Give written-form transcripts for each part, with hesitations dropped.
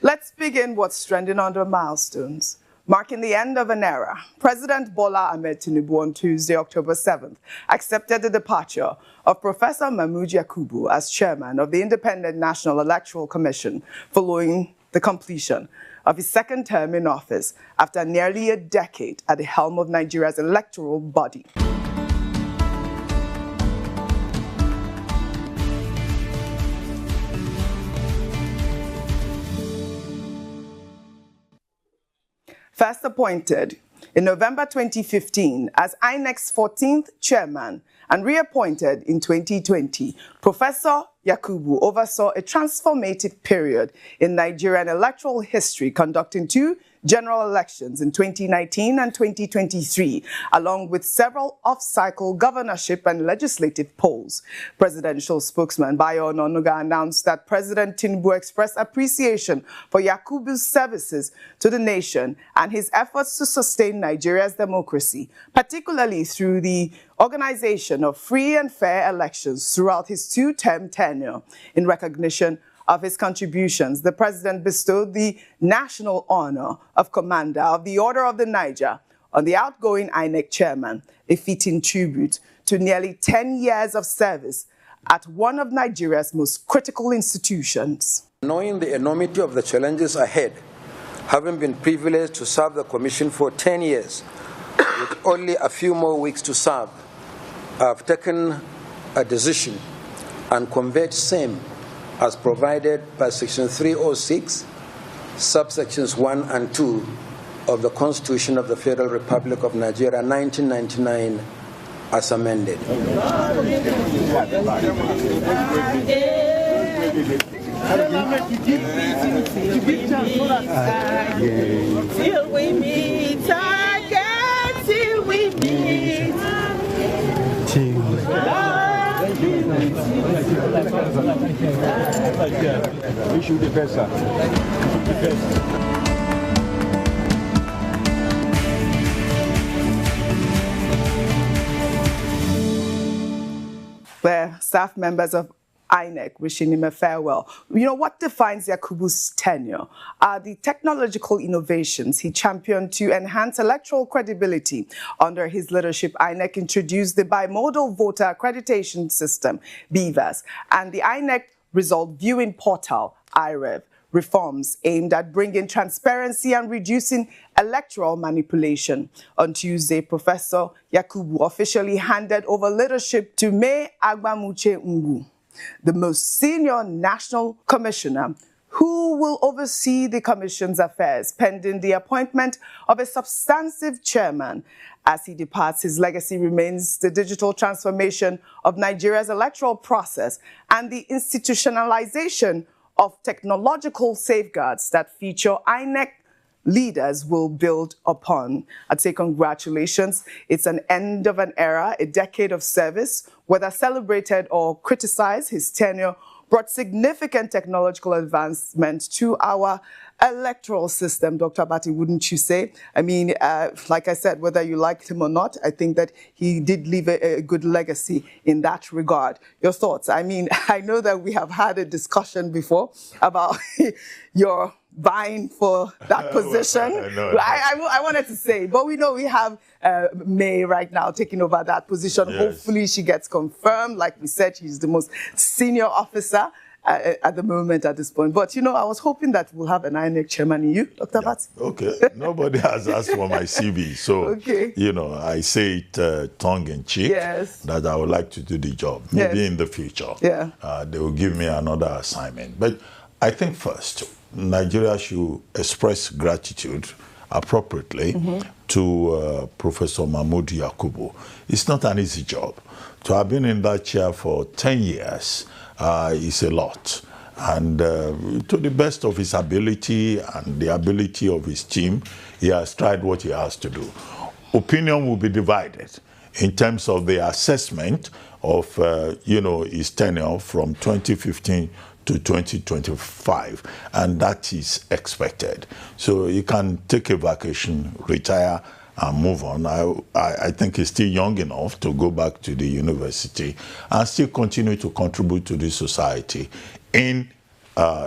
Let's begin what's trending under milestones. Marking the end of an era, President Bola Ahmed Tinubu on Tuesday, October 7th, accepted the departure of Professor Mahmood Yakubu as chairman of the Independent National Electoral Commission following the completion of his second term in office after nearly a decade at the helm of Nigeria's electoral body. First appointed in November 2015 as INEC's 14th chairman and reappointed in 2020, Professor Yakubu oversaw a transformative period in Nigerian electoral history, conducting 2 general elections in 2019 and 2023, along with several off-cycle governorship and legislative polls. Presidential spokesman Bayo Ononuga announced that President Tinubu expressed appreciation for Yakubu's services to the nation and his efforts to sustain Nigeria's democracy, particularly through the organization of free and fair elections throughout his 2-term tenure. In recognition of his contributions, the president bestowed the national honor of Commander of the Order of the Niger on the outgoing INEC chairman, a fitting tribute to nearly 10 years of service at one of Nigeria's most critical institutions. Knowing the enormity of the challenges ahead, having been privileged to serve the Commission for 10 years, with only a few more weeks to serve, I have taken a decision and conveyed same as provided by Section 306, subsections 1 and 2 of the Constitution of the Federal Republic of Nigeria, 1999, as amended. Till we meet again, till we meet. Where staff members of INEC wishing him a farewell. You know, what defines Yakubu's tenure are the technological innovations he championed to enhance electoral credibility. Under his leadership, INEC introduced the Bimodal Voter Accreditation System, BVAS, and the INEC Result Viewing Portal, IREV, reforms aimed at bringing transparency and reducing electoral manipulation. On Tuesday, Professor Yakubu officially handed over leadership to May Agbamuche Ngu, the most senior national commissioner, who will oversee the commission's affairs pending the appointment of a substantive chairman. As he departs, his legacy remains the digital transformation of Nigeria's electoral process and the institutionalization of technological safeguards that future INEC leaders will build upon. I'd say congratulations. It's an end of an era, a decade of service. Whether celebrated or criticized, his tenure brought significant technological advancement to our electoral system, Dr. Bati, wouldn't you say? I mean, like I said, whether you liked him or not, I think that he did leave a good legacy in that regard. Your thoughts? I mean, I know that we have had a discussion before about your vying for that position. I wanted to say, but we know we have May right now taking over that position. Yes. Hopefully she gets confirmed. Like we said, she's the most senior officer at the moment at this point. But, you know, I was hoping that we'll have an INEC chairman in you, Dr. Bati. Okay. Nobody has asked for my CV. So, okay, you know, I say it tongue-in-cheek, yes, that I would like to do the job. Maybe, yes, in the future, yeah, they will give me another assignment. But I think first, Nigeria should express gratitude appropriately, to Professor Mahmood Yakubu. It's not an easy job. To have been in that chair for 10 years is a lot. And to the best of his ability and the ability of his team, he has tried what he has to do. Opinion will be divided in terms of the assessment of, you know, his tenure from 2015 to 2025, and that is expected. So you can take a vacation, retire, and move on. I think he's still young enough to go back to the university and still continue to contribute to the society in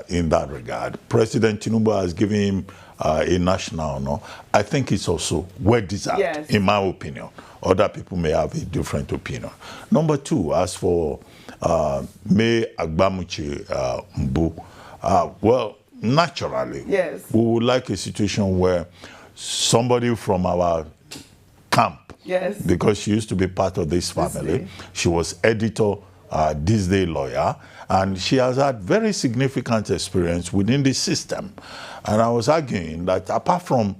in that regard. President Tinubu has given him a national honor. I think it's also well-deserved, yes, in my opinion. Other people may have a different opinion. Number two, as for May Agbamuche Mbu, well, naturally, yes, we would like a situation where somebody from our camp, yes, because she used to be part of this family, she was editor, this day lawyer, and she has had very significant experience within the system. And I was arguing that apart from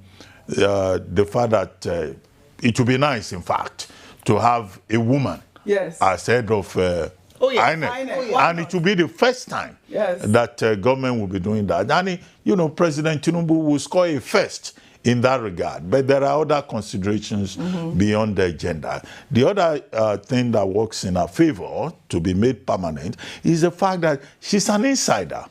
the fact that it would be nice, in fact, to have a woman, yes, as head of INEC. And it will be the first time, yes, that government will be doing that. And, you know, President Tinubu will score a first in that regard. But there are other considerations beyond the agenda. The other thing that works in her favor to be made permanent is the fact that she's an insider.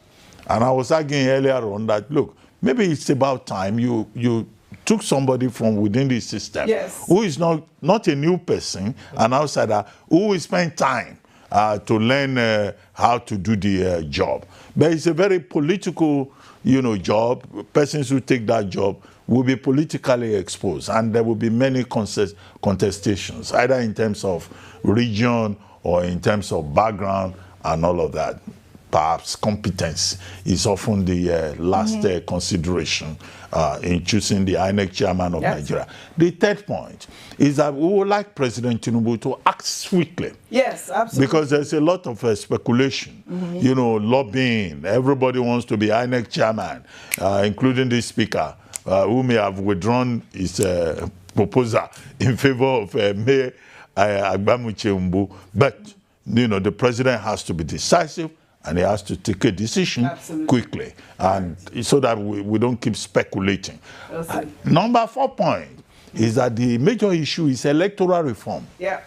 And I was arguing earlier on that, look, maybe it's about time you took somebody from within the system, yes, who is not a new person, an outsider, who will spend time to learn how to do the job. But it's a very political, you know, job. Persons who take that job will be politically exposed, and there will be many contestations, either in terms of region or in terms of background and all of that. Perhaps competence is often the last consideration in choosing the INEC chairman of Nigeria. The third point is that we would like President Tinubu to act swiftly. Yes, absolutely. Because there's a lot of speculation, you know, lobbying. Everybody wants to be INEC chairman, including the speaker, who may have withdrawn his proposal in favor of May Agbamuche Mbu. But, you know, the president has to be decisive, and he has to take a decision quickly, and so that we don't keep speculating. Number 4 point is that the major issue is electoral reform. Yeah.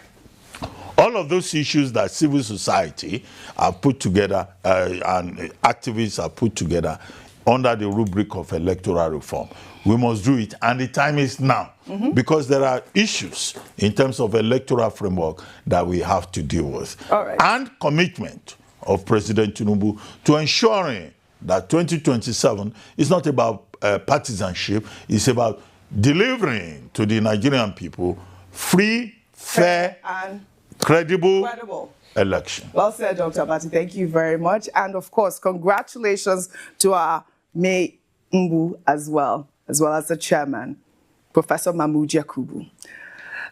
All of those issues that civil society have put together and activists have put together under the rubric of electoral reform. We must do it, and the time is now, because there are issues in terms of electoral framework that we have to deal with. All right. And commitment of President Tinubu to ensuring that 2027 is not about partisanship, it's about delivering to the Nigerian people free, fair, and credible election. Well said, Dr. Abati. Thank you very much. And of course, congratulations to our May Mbu as well as the chairman, Professor Mahmood Yakubu.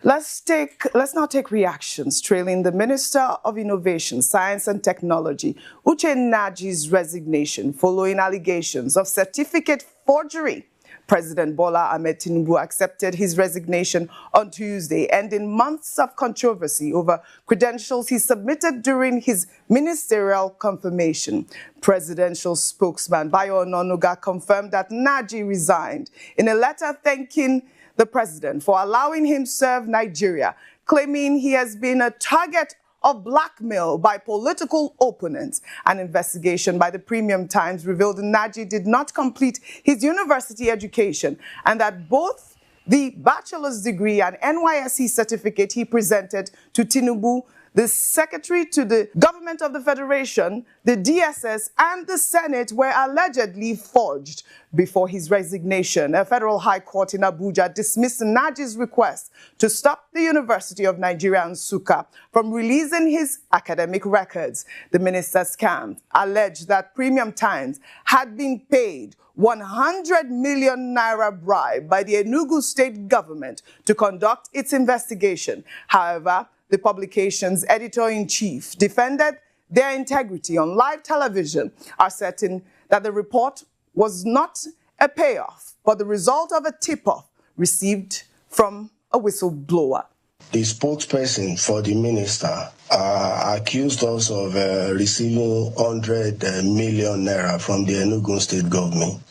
Let's now take reactions trailing the Minister of Innovation, Science and Technology, Uche Naji's resignation following allegations of certificate forgery. President Bola Ahmed Tinubu accepted his resignation on Tuesday, ending months of controversy over credentials he submitted during his ministerial confirmation. Presidential spokesman Bayo Ononuga confirmed that Naji resigned in a letter thanking the president for allowing him serve Nigeria, claiming he has been a target of blackmail by political opponents. An investigation by the Premium Times revealed Naji did not complete his university education and that both the bachelor's degree and NYSC certificate he presented to Tinubu, the Secretary to the Government of the Federation, the DSS, and the Senate were allegedly forged. Before his resignation, a federal high court in Abuja dismissed Naji's request to stop the University of Nigeria, Nsukka, from releasing his academic records. The minister's camp alleged that Premium Times had been paid 100 million naira bribe by the Enugu state government to conduct its investigation. However, the publication's editor-in-chief defended their integrity on live television, asserting that the report was not a payoff, but the result of a tip-off received from a whistleblower. The spokesperson for the minister accused us of receiving 100 million naira from the Enugu state government.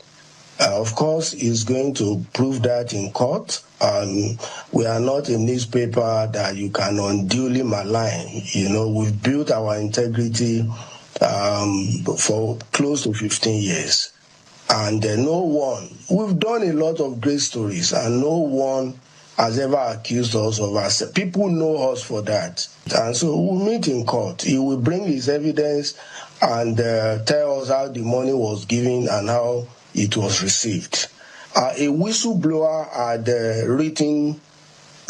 Of course, he's going to prove that in court. We are not a newspaper that you can unduly malign. You know, we've built our integrity for close to 15 years. And no one, we've done a lot of great stories, and no one has ever accused us of us. People know us for that. And so we'll meet in court. He will bring his evidence, and tell us how the money was given and how it was received. A whistleblower had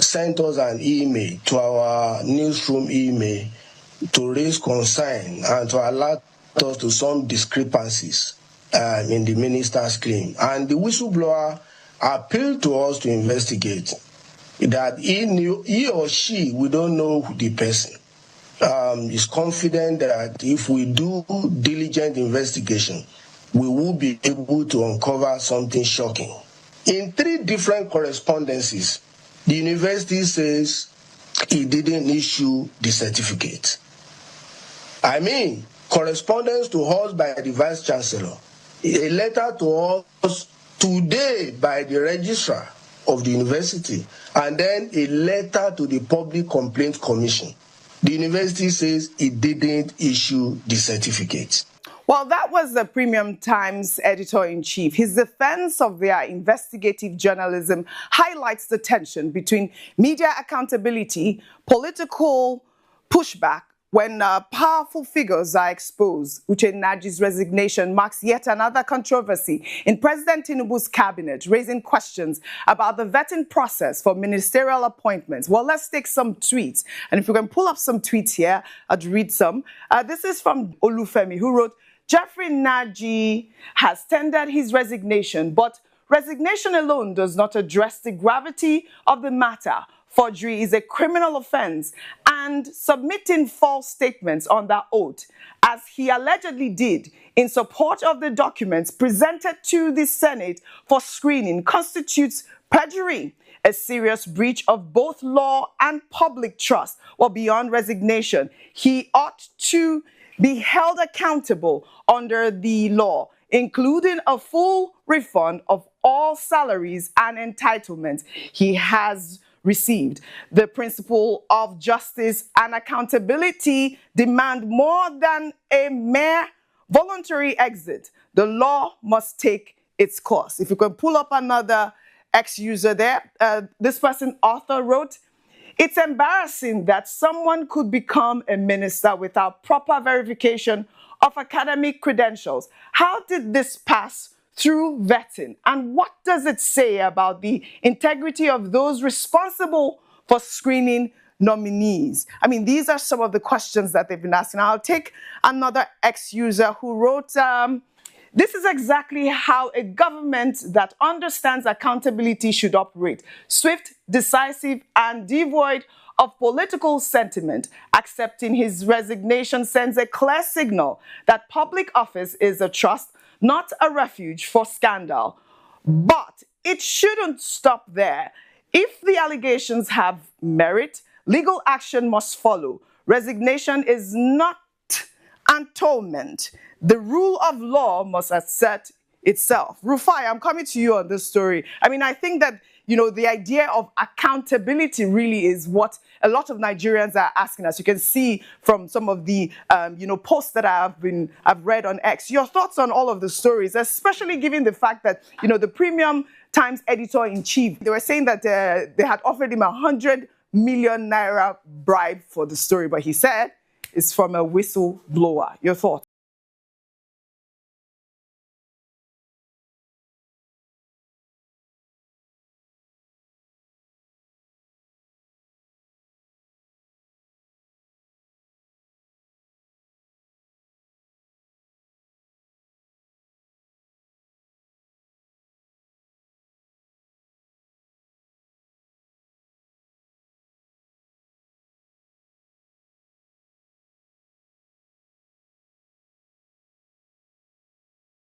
sent us an email to our newsroom email to raise concern and to alert us to some discrepancies in the minister's claim. And the whistleblower appealed to us to investigate that he or she, we don't know the person, is confident that if we do diligent investigation, we will be able to uncover something shocking. In 3 different correspondences, the university says it didn't issue the certificate. I mean, correspondence to us by the Vice Chancellor, a letter to us today by the registrar of the university, and then a letter to the Public Complaints Commission. The university says it didn't issue the certificate. Well, that was the Premium Times editor-in-chief. His defense of their investigative journalism highlights the tension between media accountability, political pushback, when powerful figures are exposed. Uche Naji's resignation marks yet another controversy in President Tinubu's cabinet, raising questions about the vetting process for ministerial appointments. Well, let's take some tweets. And if you can pull up some tweets here, I'd read some. This is from Olufemi, who wrote, Jeffrey Naji has tendered his resignation, but resignation alone does not address the gravity of the matter. Forgery is a criminal offense, and submitting false statements under oath, as he allegedly did in support of the documents presented to the Senate for screening, constitutes perjury, a serious breach of both law and public trust. Well, beyond resignation, he ought to be held accountable under the law, including a full refund of all salaries and entitlements he has received. The principle of justice and accountability demand more than a mere voluntary exit. The law must take its course. If you can pull up another ex-user there, this person, Arthur, wrote, it's embarrassing that someone could become a minister without proper verification of academic credentials. How did this pass through vetting? And what does it say about the integrity of those responsible for screening nominees? I mean, these are some of the questions that they've been asking. I'll take another ex-user who wrote, this is exactly how a government that understands accountability should operate. Swift, decisive, and devoid of political sentiment. Accepting his resignation sends a clear signal that public office is a trust, not a refuge for scandal. But it shouldn't stop there. If the allegations have merit, legal action must follow. Resignation is not atonement. The rule of law must assert itself. Rufai, I'm coming to you on this story. I mean, I think that, you know, the idea of accountability really is what a lot of Nigerians are asking us. You can see from some of the, posts that I've read on X. Your thoughts on all of the stories, especially given the fact that, the Premium Times editor-in-chief, they were saying that they had offered him 100 million naira bribe for the story, but he said it's from a whistleblower. Your thoughts?